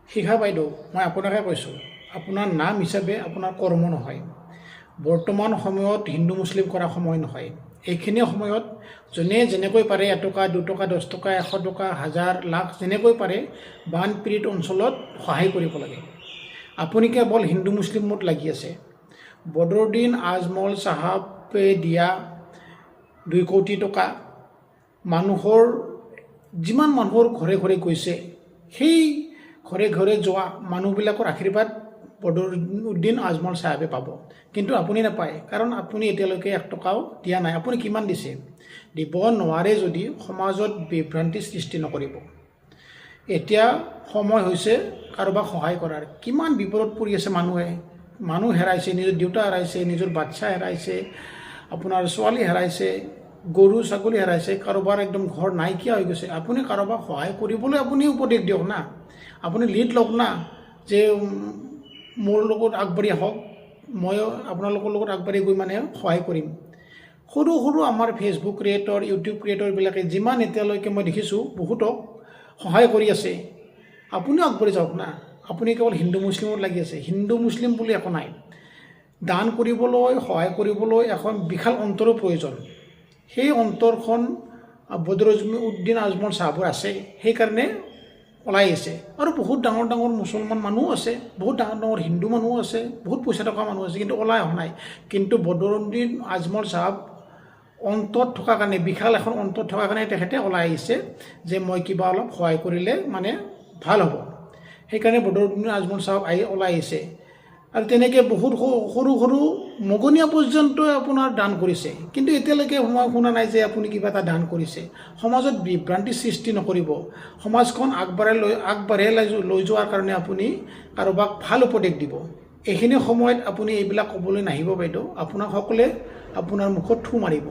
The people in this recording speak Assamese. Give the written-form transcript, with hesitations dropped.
শিখা বাইদেউ, মই আপোনাকে কৈছোঁ, আপোনাৰ নাম হিচাপে আপোনাৰ কৰ্ম নহয়। বৰ্তমান সময়ত হিন্দু মুছলিম কৰা সময় নহয়। এইখিনি সময়ত যোনে যেনেকৈ পাৰে 1 টকা 2 টকা 10 টকা 100 টকা 1000 লাখ যেনেকৈ পাৰে বানপীড়িত অঞ্চলত সহায় কৰিব লাগে। আপুনি কেৱল হিন্দু মুছলিমত লাগি আছে। বদৰুদ্দিন আজমল চাহাবে দিয়া 2 কোটি টকা মানুহৰ যিমান মানুহৰ ঘৰে ঘৰে গৈছে, সেই ঘৰে ঘৰে যোৱা মানুহবিলাকৰ আশীৰ্বাদ বদৰুদ্দিন আজমল চাহাবে পাব, কিন্তু আপুনি নাপায়। কাৰণ আপুনি এতিয়ালৈকে 1 টকাও দিয়া নাই। আপুনি কিমান দিছে? দিব নোৱাৰে যদি সমাজত বিভ্ৰান্তি সৃষ্টি নকৰিব। এতিয়া সময় হৈছে কাৰোবাক সহায় কৰাৰ। কিমান বিপদত পৰি আছে মানুহ হেৰাইছে, নিজৰ দেউতা হেৰাইছে, নিজৰ বাচ্চা হেৰাইছে, আপোনাৰ ছোৱালী হেৰাইছে, গৰু ছাগলী হেৰাইছে, কাৰোবাৰ একদম ঘৰ নাইকিয়া হৈ গৈছে। আপুনি কাৰোবাক সহায় কৰিবলৈ আপুনি উপদেশ দিয়ক না, আপুনি লিড লওক না, যে মোৰ লগত আগবাঢ়ি আহক, ময়ো আপোনালোকৰ লগত আগবাঢ়ি গৈ সহায় কৰিম। সৰু সৰু আমাৰ ফেচবুক ক্ৰিয়েটৰ, ইউটিউব ক্ৰিয়েটৰবিলাকে যিমান এতিয়ালৈকে মই দেখিছোঁ বহুতক সহায় কৰি আছে। আপুনিও আগবাঢ়ি যাওক না। আপুনি কেৱল হিন্দু মুছলিমত লাগি আছে। হিন্দু মুছলিম বুলি একো নাই। দান কৰিবলৈ, সহায় কৰিবলৈ এখন বিশাল অন্তৰৰ প্ৰয়োজন। সেই অন্তৰখন বদৰুদ্দিন আজমল চাহাবৰ আছে, সেইকাৰণে ওলাই আহিছে। আৰু বহুত ডাঙৰ ডাঙৰ মুছলমান মানুহো আছে, বহুত ডাঙৰ ডাঙৰ হিন্দু মানুহো আছে, বহুত পইচা থকা মানুহ আছে, কিন্তু ওলাই অহা নাই। কিন্তু বদৰুদ্দিন আজমল চাহাব অন্তত থকা কাৰণে, বিশাল এখন অন্তত থকা কাৰণে তেখেতে ওলাই আহিছে যে মই কিবা অলপ সহায় কৰিলে ভাল হ'ব। সেইকাৰণে বদৰুদ্দিন আজমল চাহাব ওলাই আহিছে। আৰু তেনেকৈ বহুত সৰু সৰু মগনীয়া পৰ্যন্ত আপোনাৰ দান কৰিছে, কিন্তু এতিয়ালৈকে মই শুনা নাই যে আপুনি কিবা এটা দান কৰিছে। সমাজত বিভ্ৰান্তি সৃষ্টি নকৰিব। সমাজখন আগবাঢ়াই লৈ যোৱাৰ কাৰণে আপুনি কাৰোবাক ভাল উপদেশ দিব। এইখিনি সময়ত আপুনি এইবিলাক ক'বলৈ নাহিব বাইদেউ। আপোনাক সকলোৱে আপোনাৰ মুখত থু মাৰিব।